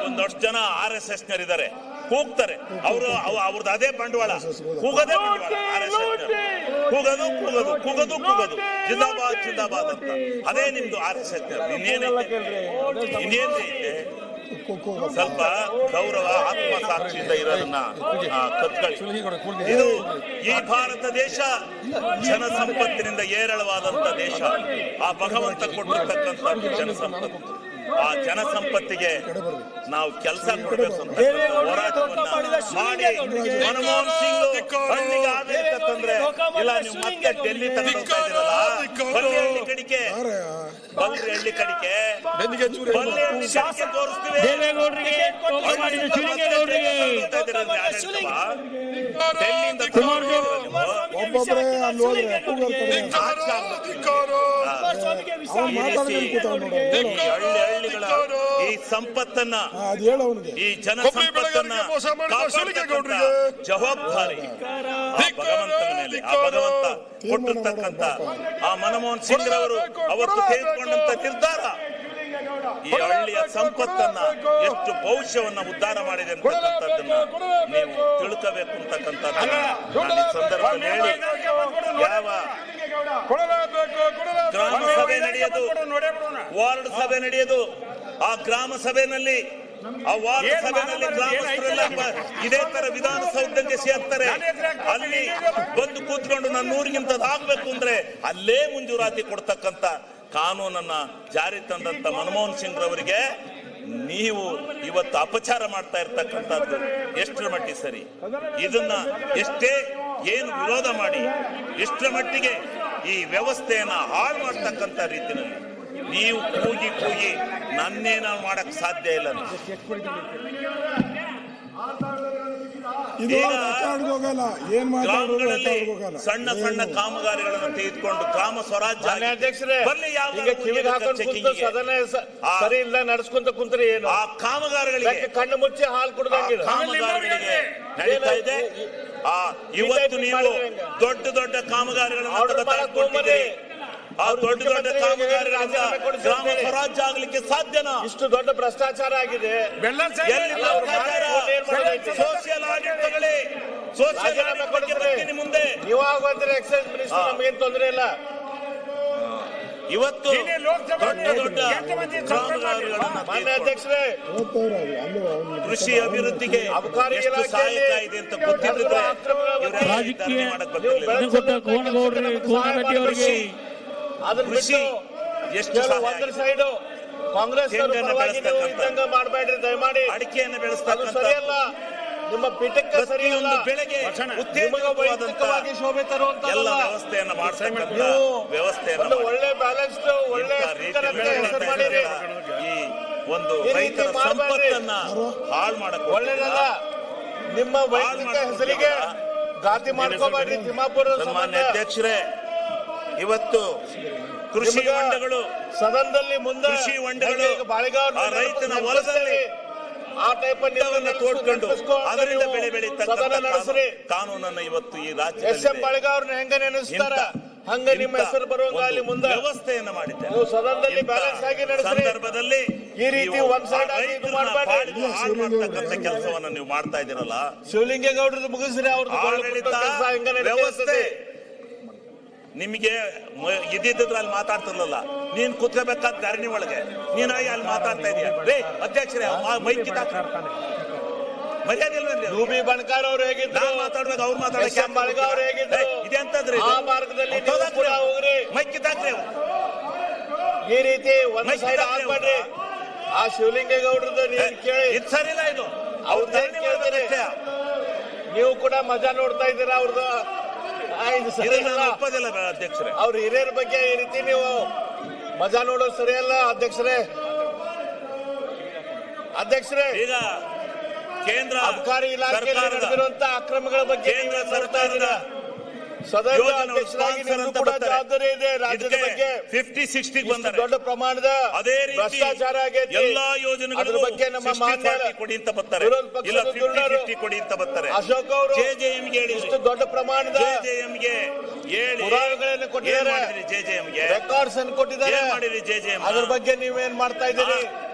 ಒಂದಷ್ಟು ಜನ RSS ನರಿದ್ದಾರೆ, ಕೂಗ್ತಾರೆ. ಅವ್ರದ್ದು ಅದೇ ಬಂಡವಾಳ, ಕೂಗದೇ ಬಂಡವಾಳ. RSS ಕೂಗದು ಜಿಂದಾಬಾದ್ ಜಿಂದಾಬಾದ್ ಅಂತ. ಅದೇ ನಿಮ್ದು RSS. ಇನ್ನೇನ್ರಿ ಸ್ವಲ್ಪ ಗೌರವ, ಆತ್ಮಸಾಕ್ಷಿಯಿಂದ ಇರೋದನ್ನ ಕತ್ಕೊಳ್ಳಿ. ಇದು ಈ ಭಾರತ ದೇಶ ಜನಸಂಪತ್ತಿನಿಂದ ಏರಳವಾದಂತ ದೇಶ. ಆ ಭಗವಂತ ಕೊಟ್ಟಿರ್ತಕ್ಕಂಥ ಜನಸಂಪತ್ತು, ಆ ಜನಸಂಪತ್ತಿಗೆ ನಾವು ಕೆಲಸ ಕೊಡಬೇಕು ಅಂತ ಹೋರಾಟವನ್ನ ಮಾಡಿ ಮನಮೋಹನ್ ಸಿಂಗ್ ಹಳ್ಳಿಗೆ ಆಡಳಿತ ತಂದ್ರೆ, ಇಲ್ಲ ನೀವು ಮತ್ತೆ ಡೆಲ್ಲಿ ತಗೊಂಡೋಗ್ತಾ ಇದ್ದೀರಲ್ಲ, ಬಲ್ಲೆಹಳ್ಳಿ ಕಡಿಕೆ ತೋರಿಸ್ತೀವಿ. ಈ ಸಂಪತ್ತನ್ನ, ಈ ಜನ ಸಂಪತ್ತನ್ನ ಜವಾಬ್ದಾರಿ ಭಗವಂತನ ಮೇಲೆ, ಆ ಭಗವಂತ ಕೊಟ್ಟಿರ್ತಕ್ಕಂಥ ಆ ಮನಮೋಹನ್ ಸಿಂಗ್ ರವರು ಅವತ್ತು ತೆಗೆದುಕೊಂಡಂತ ನಿರ್ಧಾರ ಈ ಹಳ್ಳಿಯ ಸಂಪತ್ತನ್ನ, ಎಷ್ಟು ಭವಿಷ್ಯವನ್ನ ಉದ್ಧಾರ ಮಾಡಿದೆ ಅಂತಕ್ಕಂಥದ್ದನ್ನ ನೀವು ತಿಳ್ಕೋಬೇಕು ಅಂತಕ್ಕಂಥದ್ದನ್ನ ನಾನು ಈ ಸಂದರ್ಭದಲ್ಲಿ ಹೇಳಿ, ಯಾವ ಗ್ರಾಮ ಸಭೆ ನಡೆಯೋದು, ವಾರ್ಡ್ ಸಭೆ ನಡೆಯೋದು, ಆ ಗ್ರಾಮ ಸಭೆಯಲ್ಲಿ, ಆ ವಾರ್ಡ್ ಸಭೆಯಲ್ಲಿ ಗ್ರಾಮಸ್ಥರೆಲ್ಲ ಇದೇ ತರ ವಿಧಾನಸೌಧಕ್ಕೆ ಸೇರ್ತಾರೆ. ಅಲ್ಲಿ ಬಂದು ಕೂತ್ಕೊಂಡು ನನ್ನ ಊರಿಗಿಂತದಾಗಬೇಕು ಅಂದ್ರೆ ಅಲ್ಲೇ ಮಂಜೂರಾತಿ ಕೊಡ್ತಕ್ಕಂಥ ಕಾನೂನನ್ನ ಜಾರಿ ತಂದಂತ ಮನಮೋಹನ್ ಸಿಂಗ್ ರವರಿಗೆ ನೀವು ಇವತ್ತು ಅಪಚಾರ ಮಾಡ್ತಾ ಇರ್ತಕ್ಕಂಥದ್ದು ಎಷ್ಟರ ಮಟ್ಟಿಗೆ ಸರಿ? ಇದನ್ನ ಎಷ್ಟೇ ಏನು ವಿರೋಧ ಮಾಡಿ ಎಷ್ಟರ ಮಟ್ಟಿಗೆ ಈ ವ್ಯವಸ್ಥೆಯನ್ನ ಹಾಳು ಮಾಡ್ತಕ್ಕಂಥ ರೀತಿಯಲ್ಲಿ ನೀವು ಕೂಗಿ ನನ್ನೇನ ಮಾಡಕ್ ಸಾಧ್ಯ ಇಲ್ಲ. ಸಣ್ಣ ಸಣ್ಣ ಕಾಮಗಾರಿಗಳನ್ನು ತೆಗೆದುಕೊಂಡು ಗ್ರಾಮ ಸ್ವರಾಜ್ಯ ಸರಿ ಇಲ್ಲ ನಡೆಸ್ಕೊಂತ ಕುಂತ್ರೆ ಏನು? ಆ ಕಾಮಗಾರಿಗಳಿಗೆ ಕಣ್ಣು ಮುಚ್ಚಿ ಹಾಲು ಕುಡ್ದಂಗೆ ಕಾಮಗಾರಿಗಳಿಗೆ ನಡೀತಾ ಇದೆ. ಇವತ್ತು ನೀವು ದೊಡ್ಡ ಕಾಮಗಾರಿಗಳನ್ನು ಆ ದೊಡ್ಡ ಕಾಮಗಾರಿಗಳಿಂದ ಗ್ರಾಮ ಸ್ವರಾಜ್ಯ ಆಗ್ಲಿಕ್ಕೆ ಸಾಧ್ಯನಾ? ಇಷ್ಟು ದೊಡ್ಡ ಭ್ರಷ್ಟಾಚಾರ ಆಗಿದೆ. ಸೋಷಿಯಲ್ ಆಡಿಟ್ ತಗೊಳ್ಳಿ, ಸೋಷಿಯಲ್ ಆಡಿಟ್ ಬಗ್ಗೆ ಮುಂದೆ ನೀವಾಗಂದ್ರೆ ಎಕ್ಸೈಸ್ ಮಿನಿಸ್ಟರ್ ನಮಗೇನು ತೊಂದರೆ ಇಲ್ಲ. ಇವತ್ತು ದೊಡ್ಡ ಮಾನ್ಯ ಅಧ್ಯಕ್ಷರೇ, ಕೃಷಿ ಅಭಿವೃದ್ಧಿಗೆ ಎಷ್ಟು ಸಹಾಯಕ ಇದೆ ಅಂತ ಗೊತ್ತಿದ್ರೆ ಕೃಷಿ ಎಷ್ಟು ಒಂದ್ರ ಸೈಡು ಕಾಂಗ್ರೆಸ್ ಮಾಡಬೇಡ್ರಿ ದಯಮಾಡಿ. ಅಡಿಕೆಯನ್ನು ಬೆಳೆಸ್ತಕ್ಕಂಥ ಸರಿಯಲ್ಲ, ನಿಮ್ಮ ಪೀಠಕ್ಕೆ ಸರಿಯಲ್ಲ. ಬೆಳೆಗೆ ವೈಯಕ್ತಿಕವಾಗಿ ಶೋಭೆ ತರುವಂತ ಎಲ್ಲ ವ್ಯವಸ್ಥೆಯನ್ನ ಮಾಡ್ತಕ್ಕಂಥ ವ್ಯವಸ್ಥೆಯನ್ನು ಒಳ್ಳೆ ಬ್ಯಾಲೆನ್ಸ್ಡ್ ಒಳ್ಳೆ ಮಾಡಿರಿ. ಈ ಒಂದು ರೈತರ ಸಂಪತ್ತನ್ನ ಹಾಳು ಮಾಡಕ್ ಒಳ್ಳೇದಲ್ಲ. ನಿಮ್ಮ ವೈಯಕ್ತಿಕ ಹೆಸರಿಗೆ ಗಾತಿ ಮಾಡ್ಕೋಬೇಡ್ರಿ. ತಿಮ್ಮಾಪುರ ಸನ್ಮಾನ್ಯ ಅಧ್ಯಕ್ಷರೇ, ಇವತ್ತು ಕೃಷಿ ಹೊಂಡಗಳು ಸದನದಲ್ಲಿ ಮುಂದೆ ಕೃಷಿ ಹೊಂಡಗಳು ರೈತನ ಹೊಲದಲ್ಲಿ ಆ ಟೈಪ್ ತೋಡ್ಕೊಂಡು ಅದರಿಂದ ಬೆಳೆ ಬೆಳೀತಕ್ಕಂಥ ಕಾನೂನನ್ನ ಇವತ್ತು ಈ ರಾಜ್ಯ SM ಬಾಳಿಗಾವ್ರನ್ನ ಹೆಂಗ ನೆನೆಸ್ತಾರ ಹಂಗ ನಿಮ್ಮ ಹೆಸರು ಬರುವಂಗ ಅಲ್ಲಿ ಮುಂದೆ ವ್ಯವಸ್ಥೆಯನ್ನ ಮಾಡಿದ್ದೆ. ನೀವು ಸದನದಲ್ಲಿ ಬ್ಯಾಲೆನ್ಸ್ ಆಗಿ ನಡೆಸಿರಿ. ಸಂದರ್ಭದಲ್ಲಿ ಈ ರೀತಿ ಒಂದ್ ಸೈಡ್ ಇದು ಮಾಡಬೇಡಿ. ಮಾಡ್ತಕ್ಕಂಥ ಕೆಲಸವನ್ನ ನೀವು ಮಾಡ್ತಾ ಇದ್ದೀರಲ್ಲ, ಶಿವಲಿಂಗೇಗೌಡರದ್ದು ಮುಗಿಸ್ರಿ. ಅವ್ರದ್ದು ವ್ಯವಸ್ಥೆ ನಿಮಗೆ ಇದ್ದಿದ್ರೆ ಅಲ್ಲಿ ಮಾತಾಡ್ತಿರ್ಲಿಲ್ಲ. ನೀನ್ ಕುತ್ಕೋಬೇಕಾದ ಧರಣಿ ಒಳಗೆ ನೀನಾಗಿ ಅಲ್ಲಿ ಮಾತಾಡ್ತಾ ಇದೀಯ. ಅಧ್ಯಕ್ಷರೇ, ಮೈಕ್ ಮರ್ಯಾದೆ ಇಲ್ವೇನ್ರಿ? ರೂಬಿ ಬಣಕಾರ್ ಅವ್ರು ಹೇಗಿದ್ರು ಮಾತಾಡ್ಬೇಕು, ಅವ್ರು ಮಾತಾಡ್ಬೇಕು. ಅವ್ರು ಹೇಗಿದ್ರು ಇದೆಂತದ್ರಿ? ಆ ಮಾರ್ಗದಲ್ಲಿ ಹೋಗ್ರಿ. ಮೈಕ್ ಕಿತ್ತಾಕ್ರಿ. ಈ ರೀತಿ ಒಂದ್ ಸೈಡ್ ಆಗ್ಬೇಡ್ರಿ. ಆ ಶಿವಲಿಂಗೇಗೌಡರದ್ದು ನೀವು ಕೇಳಿ, ಇದು ಸರಿಲ್ಲ. ಇದು ಅವ್ರ ನೀವು ಕೂಡ ಮಜಾ ನೋಡ್ತಾ ಇದ್ದೀರಾ ಅವ್ರದ್ದು. ಒಪ್ಪೋದಿಲ್ಲ ಅಧ್ಯಕ್ಷರೇ. ಅವ್ರ ಹಿರಿಯರ ಬಗ್ಗೆ ಈ ರೀತಿ ನೀವು ಮಜಾ ನೋಡೋದು ಸರಿಯಲ್ಲ ಅಧ್ಯಕ್ಷರೇ. ಈಗ ಕೇಂದ್ರ ಅಬಕಾರಿ ಇಲಾಖೆಯಲ್ಲಿ ನಡೆದಿರುವಂತ ಅಕ್ರಮಗಳ ಬಗ್ಗೆ ಕೇಂದ್ರ ಸರ್ಕಾರದ ಸದನ ಅಧ್ಯಕ್ಷರಾಗಿ ಕೂಡ ಜವಾಬ್ದಾರಿ ಇದೆ. ರಾಜ್ಯದ ಬಗ್ಗೆ 50-60 ಬಂದರೆ ದೊಡ್ಡ ಪ್ರಮಾಣದ ಅದೇ ರೀತಿ ಭ್ರಷ್ಟಾಚಾರ ಆಗೈತೆ. ಎಲ್ಲಾ ಯೋಜನೆಗಳ ಬಗ್ಗೆ ನಮ್ಮ ಮಾನ್ಯ ಕೊಡಿ ಅಂತ ಬರ್ತಾರೆ, ಇಲ್ಲ 50-50 ಕೊಡಿ ಅಂತ ಬರ್ತಾರೆ. ಅಶೋಕ್ ಅವರು JJMಗೆ ಹೇಳಿ, ಇಷ್ಟು ದೊಡ್ಡ ಪ್ರಮಾಣದ JJMಗೆ ಹೇಳಿ ಪುರಾವೆಗಳನ್ನು ಕೊಟ್ಟಿದ್ದಾರೆ, JJMಗೆ ರೆಕಾರ್ಡ್ಸ್ ಅನ್ನು ಕೊಟ್ಟಿದ್ದಾರೆ. ಮಾಡಿರಿ JJM. ಅದ್ರ ಬಗ್ಗೆ ನೀವೇನ್ ಮಾಡ್ತಾ ಇದ್ದೀರಿ?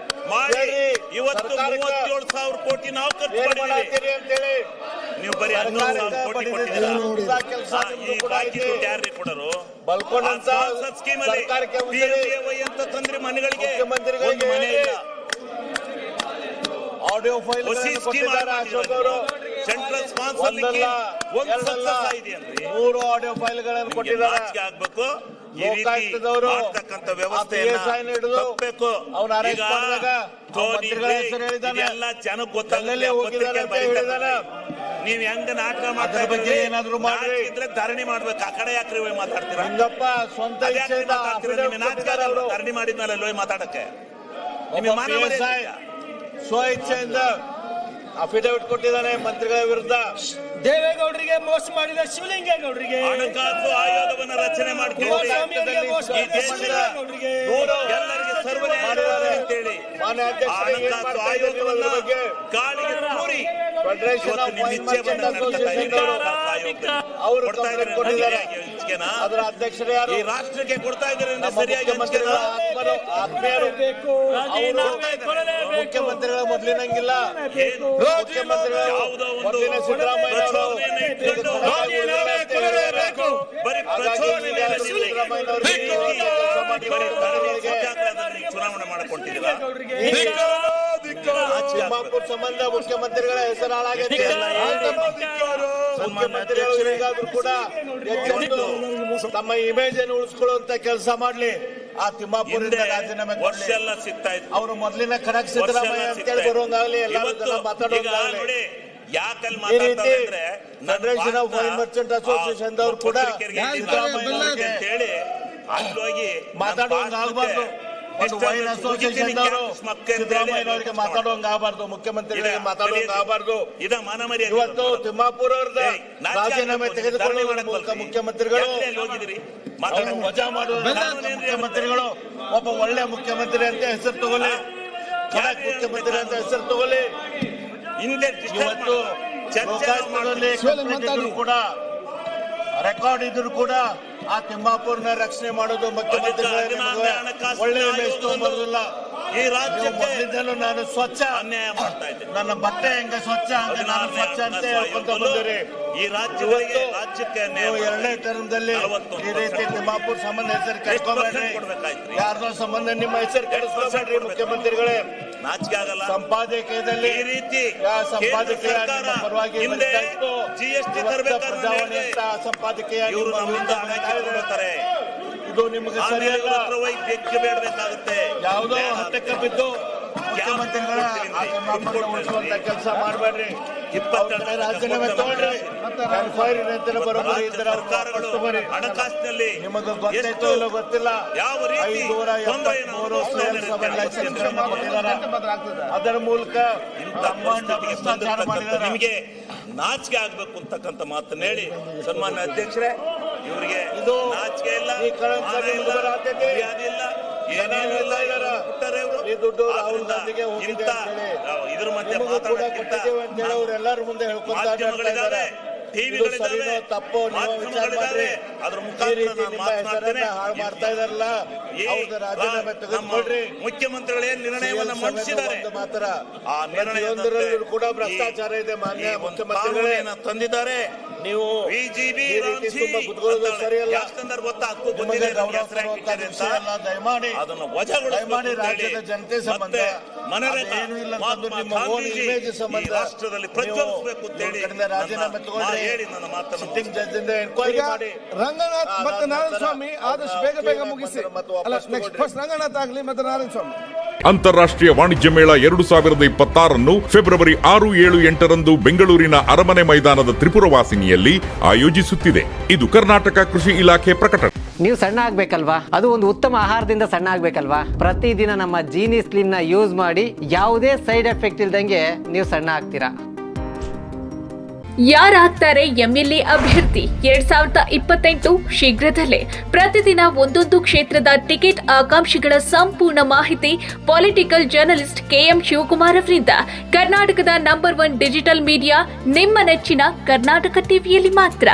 ಮಾಡಿ ಇವತ್ತು 37,000 ಕೋಟಿ ನಾವು ಖರ್ಚು ಮಾಡಿದ್ದೀವಿ. ಅಂತೇಳಿ ನೀವು ಬರೀ 11,000 ಕೋಟಿ ಕೊಟ್ಟಿದ್ದೀರಾ. ಈ ಬಾಕಿ ದುಡ್ಡು ಯಾರ್ರಿ ಕೊಡೋರು? ಬಲ್ಕೊಂಡಂತ ಸ್ಕೀಮ್ ಅಲ್ಲಿ PMJY ಅಂತ ತಂದ್ರೆ ಮನೆಗಳಿಗೆ ಒಂದು ಮನೆ ಇಲ್ಲ. ಆಡಿಯೋ ಫೈಲ್ ಅಶೋಕ್ ಅವರು ಸೆಂಟ್ರಲ್ ಸ್ಪಾನ್ಸರ್ ಒಂದು ಸಕ್ಸಸ್ ಆಗಿದೆ ಅಂದ್ರೆ 3 ಆಡಿಯೋ ಫೈಲ್ಗಳನ್ನು ಕೊಟ್ಟಿದ್ದಾರೆ. ಆಗ್ಬೇಕು. ಈ ರೀತಿ ಮಾಡ್ತಕ್ಕಂಥ ವ್ಯವಸ್ಥೆಯನ್ನು ತಪ್ಪಬೇಕು. ಎಲ್ಲ ಜನಕ್ಕೆ ಗೊತ್ತಾಗಲಿ. ನೀವ್ ಹೆಂಗ ನಾಟಕ ಮಾಡ್ತಾ ಬಗ್ಗೆ ಏನಾದ್ರು ಮಾಡಿ ಇದ್ರೆ ಧರಣಿ ಮಾಡ್ಬೇಕು. ಆ ಕಡೆ ಯಾಕ್ರಿ ಹೋಗಿ ಮಾತಾಡ್ತೀರಾ? ಸ್ವಂತ ಧರಣಿ ಮಾಡಿದ್ಮೇಲೆ ಹೋಗಿ ಮಾತಾಡಕ್ಕೆ ಸ್ವ ಇಚ್ಛೆಯಿಂದ ಅಫಿಡವಿಟ್ ಕೊಟ್ಟಿದ್ದಾನೆ ಮಂತ್ರಿಗಳ ವಿರುದ್ಧ. ದೇವೇಗೌಡರಿಗೆ ಮೋಸ ಮಾಡಿದ ಶಿವಲಿಂಗೇಗೌಡರಿಗೆ ಹಣಕಾಸು ಆಯೋಗವನ್ನು ರಚನೆ ಮಾಡ್ಕೊಂಡು ಎಲ್ಲರಿಗೆ ಸರ್ವೇ ಅಂತೇಳಿ ಹಣಕಾಸು ಆಯೋಗವನ್ನ ಗಾಳಿಗೆ ತೂರಿ ಅದರ ಅಧ್ಯಕ್ಷರೇ ಯಾರು? ಈ ರಾಷ್ಟ್ರಕ್ಕೆ ಕೊಡ್ತಾ ಇದ್ದಾರೆ ಸರಿಯಾಗಿ ಮುಖ್ಯಮಂತ್ರಿಗಳ ಮೊದಲಿನಂಗಿಲ್ಲ. ಯಾವುದೋ ಒಂದು ಸಿದ್ದರಾಮಯ್ಯ ಚುನಾವಣೆ ಮಾಡಿಕೊಂಡಿಲ್ಲ. ತಿಮ್ಮಾಪುರ ಸಂಬಂಧ ಮುಖ್ಯಮಂತ್ರಿಗಳ ಹೆಸರು ಹಾಳಾಗೈತೆ. ಮುಖ್ಯಮಂತ್ರಿಗಳಿಗಾದ್ರೂ ಕೂಡ ತಮ್ಮ ಇಮೇಜ್ ಅನ್ನು ಉಳಿಸ್ಕೊಳ್ಳುವಂತ ಕೆಲಸ ಮಾಡ್ಲಿ. ಆ ತಿಮ್ಮಾಪುರದಿಂದ ರಾಜೀನಾಮೆ ವರ್ಷ ಎಲ್ಲ ಸಿಗ್ತಾ ಇತ್ತು. ಅವರು ಮೊದಲಿನ ಖಡಕ್ ಸಿದ್ದರಾಮಯ್ಯ ಅಂತೇಳಿ ಬರುವಂಗಾಗ್ಲಿ, ಎಲ್ಲರೂ ಮಾತಾಡೋಂಗಾಗ್ಲಿ. ಯಾಕಲ್ಲಿ ಮಾತಾಡ್ತಾರೆ ಅಂದ್ರೆ federation of wine merchant association ದವರು ಕೂಡ ಸಿದ್ದರಾಮಯ್ಯ ಅಂತ ಹೇಳಿ ಅಲ್ಲಿ ಹೋಗಿ ಮಾತಾಡುವಂಗ ಆಗಬಾರ್ದು. ವೈನ್ ಅಸೋಸಿಯೇಷನ್ ದವರು ಸಿದ್ದರಾಮಯ್ಯ ಮಾತಾಡುವಂಗ ಆಗಬಾರ್ದು, ಮುಖ್ಯಮಂತ್ರಿಗಳಿಗೆ ಮಾತಾಡುವಂಗ ಆಗಬಾರ್ದು. ಇವತ್ತು ತಿಮ್ಮಾಪುರ ಅವ್ರದ ರಾಜೀನಾಮೆ ತೆಗೆದುಕೊಳ್ಳುವ ಮೂಲಕ ಮುಖ್ಯಮಂತ್ರಿಗಳು ವಜಾ ಮಾಡುವ ಮುಖ್ಯಮಂತ್ರಿಗಳು ಒಬ್ಬ ಒಳ್ಳೆ ಮುಖ್ಯಮಂತ್ರಿ ಅಂತ ಹೆಸರು ತಗೊಳ್ಳಿ, ಖಡಕ್ ಮುಖ್ಯಮಂತ್ರಿ ಅಂತ ಹೆಸರು ತಗೊಳ್ಳಿ. ಇವತ್ತು ಲೋಕಾಯುಕ್ತದಲ್ಲಿ ಕೂಡ ರೆಕಾರ್ಡ್ ಇದ್ರು ಕೂಡ ಆ ತಿಮ್ಮಾಪುರ್ನ ರಕ್ಷಣೆ ಮಾಡೋದು ಮುಖ್ಯಮಂತ್ರಿಗಳಿಗೆ ಒಳ್ಳೆ ಇಮೇಜ್ ತಗೊಂಡ್ಬರುದಿಲ್ಲ. ಈ ರಾಜ್ಯದಿಂದಲೂ ನಾನು ಸ್ವಚ್ಛ ಅನ್ಯಾಯ ಮಾಡ್ತಾ ಇದ್ದೆ. ನನ್ನ ಬಟ್ಟೆ ಹೆಂಗ ಸ್ವಚ್ಛ ಹಂಗ ನಾನು ಸ್ವಚ್ಛ ಅಂತ ಹೇಳ್ಕೊಂತ ಬಂದಿರಿ. ಈ ರಾಜ್ಯಕ್ಕೆ 2ನೇ ಟರ್ಮ್ದಲ್ಲಿ ಈ ರೀತಿ ತಿಮ್ಮಾಪುರ್ ಸಂಬಂಧ ಹೆಸರು ಕೆಡಿಸ್ಕೊಬೇಡ್ರಿ, ಯಾರ್ದೋ ಸಂಬಂಧ ನಿಮ್ಮ ಹೆಸರು ಕೆಡಿಸ್ಕೊಬೇಡ್ರಿ. ಮುಖ್ಯಮಂತ್ರಿಗಳೇ ನಾಚಿಕೆ ಆಗಲ್ಲ. ಸಂಪಾದಕೀಯದಲ್ಲಿ ಈ ರೀತಿ ಸಂಪಾದಕೀಯ ಪರವಾಗಿ GST ಪ್ರಜಾವಾಣಿ ಅಂತ ಸಂಪಾದಕೀಯ ಇದು ನಿಮಗೆ ಸರಿಯಲ್ಲ. ಬೆಕ್ಕೆ ಬೇಡಬೇಕಾಗುತ್ತೆ. ಯಾವುದೋ ಹತ್ತಕ್ಕೆ ಬಿದ್ದು ಮುಖ್ಯಮಂತ್ರಿಗಳ ಉಳಿಸುವಂತ ಕೆಲಸ ಮಾಡಬೇಡ್ರಿ. ರಾಜೀನಾಮೆ ತಗೊಳ್ರಿ. ಹಣಕಾಸಿನಲ್ಲಿ ನಿಮಗೆ ಗೊತ್ತಾಯ್ತೋ ಇಲ್ಲೋ ಗೊತ್ತಿಲ್ಲ, ಯಾವ ರೀತಿ 573 ಲೈಸೆನ್ಸ್ ಕೊಟ್ಟಿದ್ದಾರೆ. ಅದರ ಮೂಲಕ ಭ್ರಷ್ಟಾಚಾರ ಮಾಡಿದ್ದಾರೆ. ನಿಮಗೆ ನಾಚಿಕೆ ಆಗ್ಬೇಕು ಅಂತಕ್ಕಂಥ ಮಾತನ್ನ ಹೇಳಿ ಸನ್ಮಾನ್ಯ ಅಧ್ಯಕ್ಷರೇ, ಇವರಿಗೆ ಇದು ನಾಚಿಕೆ ಇಲ್ಲ, ಈ ದುಡ್ಡು ರಾಹುಲ್ ಗಾಂಧಿಗೆ ಹೋಗಿದೆ ಇದ್ರ ಮಧ್ಯೆ ಎಲ್ಲರ ಮುಂದೆ ಹೇಳ್ಕೊಂತಾರೆ. ಸರಿನೋ ತಪ್ಪೋ ನೀವು ವಿಚಾರ ಮಾಡ್ರಿ. ಅದ್ರ ಹೆಸರನ್ನ ಹಾಳು ಮಾಡ್ತಾ ಇದಾರಲ್ಲ, ಅವ್ರದ್ದು ರಾಜೀನಾಮೆ ತೆಗೆದುಕೊಳ್ರಿ. ಮುಖ್ಯಮಂತ್ರಿಗಳು ಏನ್ ನಿರ್ಣಯವನ್ನು ಮಂಡಿಸಿದ್ದಾರೆ ಮಾತ್ರ ಆ ನಿರ್ಣಯದಲ್ಲೂ ಕೂಡ ಭ್ರಷ್ಟಾಚಾರ ಇದೆ. ಮಾನ್ಯ ಮುಖ್ಯಮಂತ್ರಿಗಳೇ ತಂದಿದ್ದಾರೆ. ನೀವು ಬಿಜೆಪಿ ಸರಿಯಲ್ಲ. ದಯಮಾಡಿ ಅದನ್ನು ವಜಾಗೊಳಿಸಿ ರಾಜ್ಯದ ಜನತೆ ಸಂಬಂಧ ಏನು ಇಲ್ಲ, ನಿಮ್ಮ ಇಮೇಜ್ ಸಂಬಂಧ ರಾಷ್ಟ್ರದಲ್ಲಿ ಪ್ರಜ್ವಲಿಸಬೇಕು ಅಂತ ಹೇಳಿ ರಾಜೀನಾಮೆ ತಗೊಂಡ್ರೆ ಹೇಳಿ ನನ್ನ ಮಾತನ್ನು ಸಿಟ್ಟಿಂಗ್ ಜಡ್ಜಿಂದ ಎನ್ಕ್ವೈರಿ ಮಾಡಿ. ರಂಗನಾಥ್ ಮತ್ತೆ ನಾರಾಯಣ ಸ್ವಾಮಿ ಆದಷ್ಟು ಬೇಗ ಮುಗಿಸಿ. ನೆಕ್ಸ್ಟ್ ಫಸ್ಟ್ ರಂಗನಾಥ್ ಆಗ್ಲಿ ಮತ್ತೆ ನಾರಾಯಣ ಸ್ವಾಮಿ. ಅಂತಾರಾಷ್ಟ್ರೀಯ ವಾಣಿಜ್ಯ ಮೇಳ 2026 ಫೆಬ್ರವರಿ 6, 7, 8 ಬೆಂಗಳೂರಿನ ಅರಮನೆ ಮೈದಾನದ ತ್ರಿಪುರವಾಸಿನಿಯಲ್ಲಿ ಆಯೋಜಿಸುತ್ತಿದೆ. ಇದು ಕರ್ನಾಟಕ ಕೃಷಿ ಇಲಾಖೆ ಪ್ರಕಟಣೆ. ನೀವು ಸಣ್ಣ ಆಗ್ಬೇಕಲ್ವಾ? ಅದು ಒಂದು ಉತ್ತಮ ಆಹಾರದಿಂದ ಸಣ್ಣ ಆಗ್ಬೇಕಲ್ವಾ? ಪ್ರತಿದಿನ ನಮ್ಮ ಜೀನಿ ಸ್ಲಿಮ್ ನ ಯೂಸ್ ಮಾಡಿ ಯಾವುದೇ ಸೈಡ್ ಎಫೆಕ್ಟ್ ಇಲ್ದಂಗೆ ನೀವು ಸಣ್ಣ ಆಗ್ತೀರಾ. ಯಾರಾಗ್ತಾರೆ ಎಂಎಲ್ಎ ಅಭ್ಯರ್ಥಿ 2028 ಶೀಘ್ರದಲ್ಲೇ. ಪ್ರತಿದಿನ ಒಂದೊಂದು ಕ್ಷೇತ್ರದ ಟಿಕೆಟ್ ಆಕಾಂಕ್ಷಿಗಳ ಸಂಪೂರ್ಣ ಮಾಹಿತಿ ಪೊಲಿಟಿಕಲ್ ಜರ್ನಲಿಸ್ಟ್ KM ಶಿವಕುಮಾರ್ ಅವರಿಂದ. ಕರ್ನಾಟಕದ ನಂಬರ್ 1 ಡಿಜಿಟಲ್ ಮೀಡಿಯಾ ನಿಮ್ಮ ನೆಚ್ಚಿನ ಕರ್ನಾಟಕ ಟಿವಿಯಲ್ಲಿ ಮಾತ್ರ.